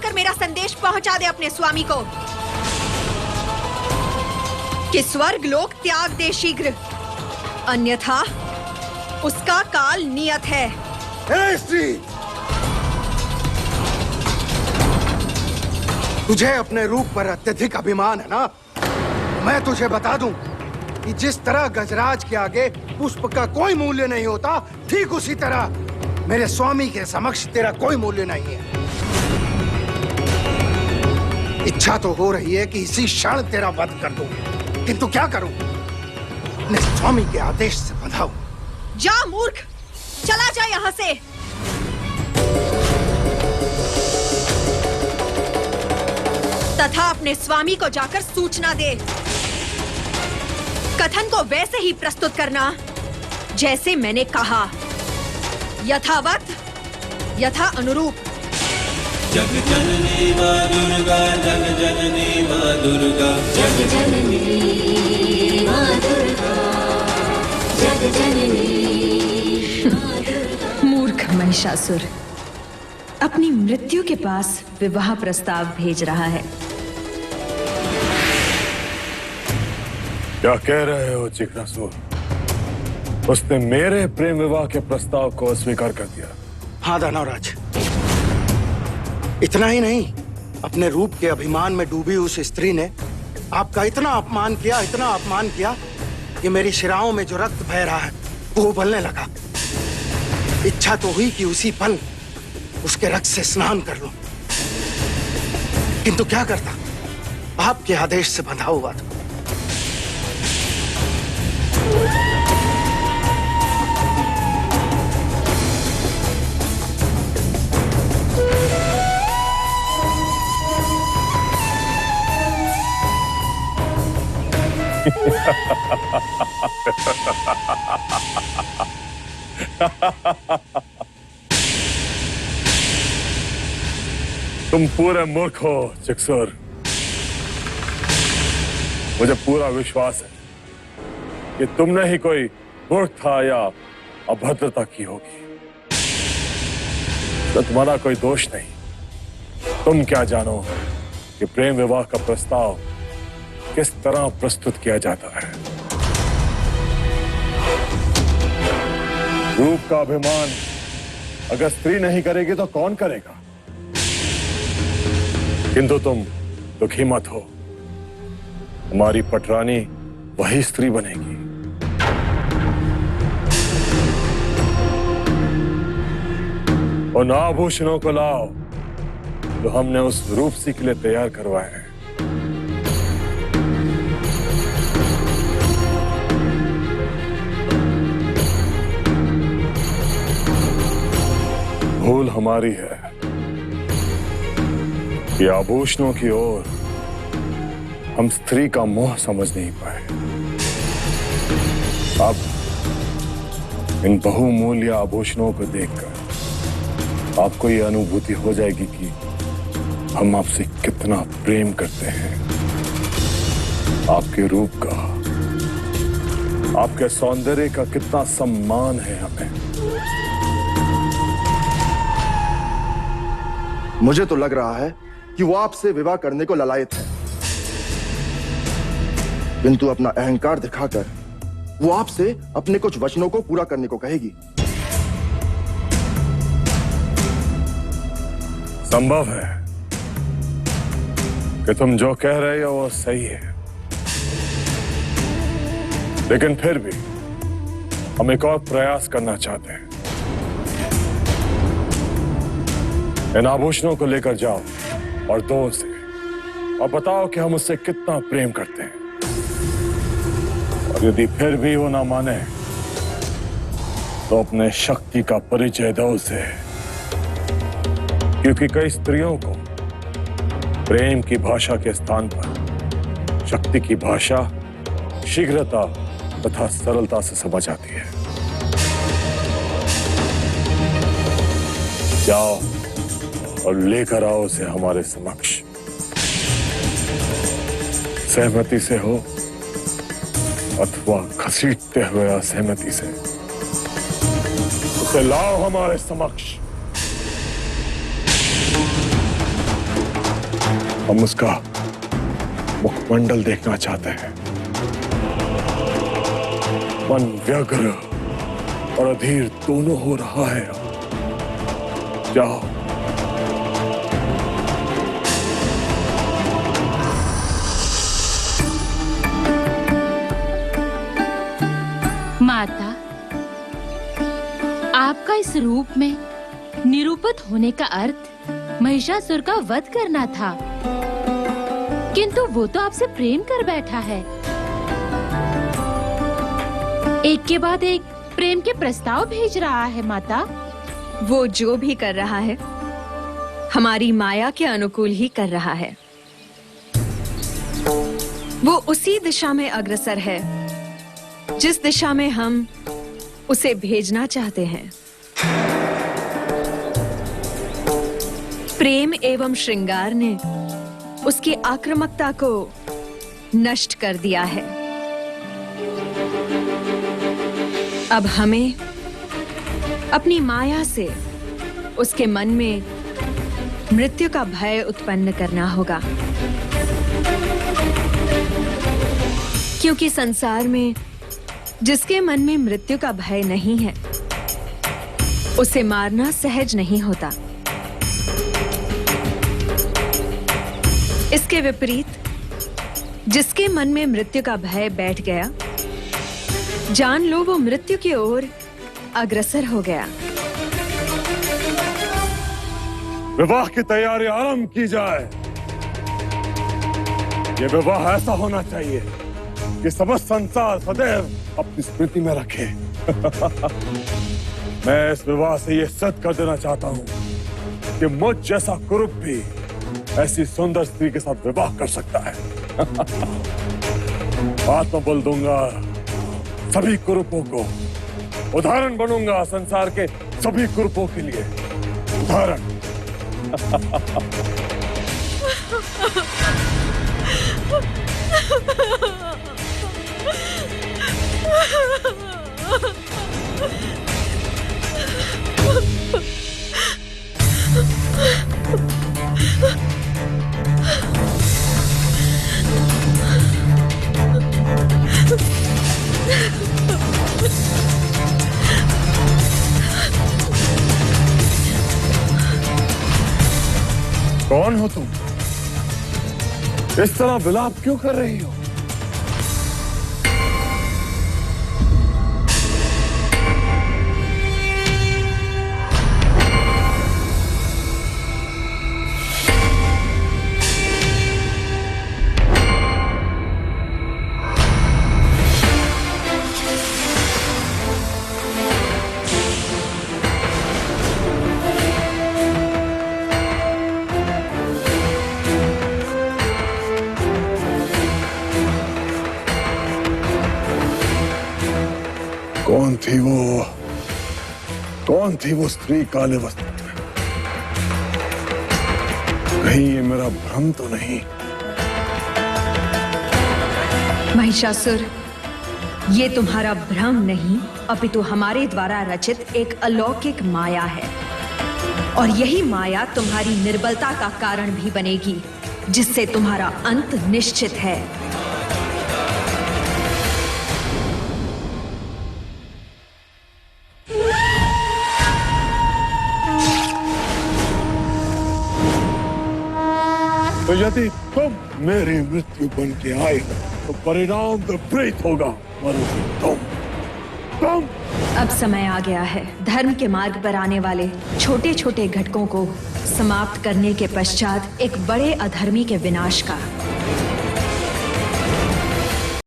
जाकर मेरा संदेश पहुंचा दे अपने स्वामी को कि स्वर्ग लोक त्याग दे शीघ्र, अन्यथा उसका काल नियत है। हे स्त्री, तुझे अपने रूप पर अत्यधिक अभिमान है ना? मैं तुझे बता दूं कि जिस तरह गजराज के आगे पुष्प का कोई मूल्य नहीं होता, ठीक उसी तरह मेरे स्वामी के समक्ष तेरा कोई मूल्य नहीं है। इच्छा तो हो रही है कि इसी क्षण तेरा वध कर दूं, किंतु क्या करूं? अपने स्वामी के आदेश से बंधा हूं। जा मूर्ख, चला जा यहां से। तथा अपने स्वामी को जाकर सूचना दे। कथन को वैसे ही प्रस्तुत करना जैसे मैंने कहा, यथावत यथा अनुरूप। जग जननी मां दुर्गा, जग जननी मां दुर्गा, जग जननी मां दुर्गा, जग जननी मां दुर्गा। मूर्ख महिषासुर अपनी मृत्यु के पास विवाह प्रस्ताव भेज रहा है। क्या कह रहे हो चिकनासुर? उसने मेरे प्रेम विवाह के प्रस्ताव को अस्वीकार कर दिया। हाँ दानवराज, इतना ही नहीं, अपने रूप के अभिमान में डूबी उस स्त्री ने आपका इतना अपमान किया कि मेरी शिराओं में जो रक्त बह रहा है वो उबलने लगा। इच्छा तो हुई कि उसी पल उसके रक्त से स्नान कर लूं, किंतु क्या करता, आपके आदेश से बंधा हुआ था। तुम पूरे मूर्ख हो चिक्सुर। मुझे पूरा विश्वास है कि तुमने ही कोई मूर्खता या अभद्रता की होगी। तो तुम्हारा कोई दोष नहीं। तुम क्या जानो कि प्रेम विवाह का प्रस्ताव किस तरह प्रस्तुत किया जाता है। रूप का अभिमान अगर स्त्री नहीं करेगी तो कौन करेगा? किंतु तुम दुखी मत हो, हमारी पटरानी वही स्त्री बनेगी। उन आभूषणों को लाओ जो हमने उस रूपसी के लिए तैयार करवाए हैं। भूल हमारी है कि आभूषणों की ओर हम स्त्री का मोह समझ नहीं पाए। अब इन बहुमूल्य आभूषणों को देखकर आपको यह अनुभूति हो जाएगी कि हम आपसे कितना प्रेम करते हैं। आपके रूप का, आपके सौंदर्य का कितना सम्मान है हमें। मुझे तो लग रहा है कि वो आपसे विवाह करने को ललायत है, किंतु अपना अहंकार दिखाकर वो आपसे अपने कुछ वचनों को पूरा करने को कहेगी। संभव है कि तुम जो कह रहे हो वो सही है, लेकिन फिर भी हम एक और प्रयास करना चाहते हैं। इन आभूषणों को लेकर जाओ और दो उसे, और बताओ कि हम उससे कितना प्रेम करते हैं। और यदि फिर भी वो ना माने तो अपने शक्ति का परिचय दो उसे, क्योंकि कई स्त्रियों को प्रेम की भाषा के स्थान पर शक्ति की भाषा शीघ्रता तथा सरलता से समझ आती है। जाओ और लेकर आओ उसे हमारे समक्ष। सहमति से हो अथवा घसीटते हुए असहमति से, उसे लाओ हमारे समक्ष। हम उसका मुखमंडल देखना चाहते हैं। मन व्यग्र और अधीर दोनों हो रहा है। जाओ। माता, आपका इस रूप में निरूपित होने का अर्थ महिषासुर का वध करना था, किंतु वो तो आपसे प्रेम कर बैठा है। एक के बाद एक प्रेम के प्रस्ताव भेज रहा है माता। वो जो भी कर रहा है हमारी माया के अनुकूल ही कर रहा है। वो उसी दिशा में अग्रसर है जिस दिशा में हम उसे भेजना चाहते हैं। प्रेम एवं श्रृंगार ने उसकी आक्रामकता को नष्ट कर दिया है। अब हमें अपनी माया से उसके मन में मृत्यु का भय उत्पन्न करना होगा, क्योंकि संसार में जिसके मन में मृत्यु का भय नहीं है उसे मारना सहज नहीं होता। इसके विपरीत जिसके मन में मृत्यु का भय बैठ गया, जान लो वो मृत्यु की ओर अग्रसर हो गया। विवाह की तैयारी आरंभ की जाए। ये विवाह ऐसा होना चाहिए कि समस्त संसार सदैव अपनी स्मृति में रखे। मैं इस विवाह से ये सिद्ध कर देना चाहता हूँ कि मुझ जैसा कुरूप भी ऐसी सुंदर स्त्री के साथ विवाह कर सकता है। आत्मबल दूंगा सभी कुरूपों को, उदाहरण बनूंगा संसार के सभी कुरूपों के लिए उदाहरण। कौन हो तुम? इस तरह विलाप क्यों कर रही हो? कौन थी वो स्त्री काले वस्त्र में? कहीं ये मेरा भ्रम तो नहीं? महिषासुर, ये तुम्हारा भ्रम नहीं अपितु हमारे द्वारा रचित एक अलौकिक माया है, और यही माया तुम्हारी निर्बलता का कारण भी बनेगी, जिससे तुम्हारा अंत निश्चित है। तो यदि तुम मेरी मृत्यु बन के आए तो परिणाम विपरीत होगा। मरोगे तुम। अब समय आ गया है धर्म के मार्ग पर आने वाले छोटे छोटे घटकों को समाप्त करने के पश्चात एक बड़े अधर्मी के विनाश का।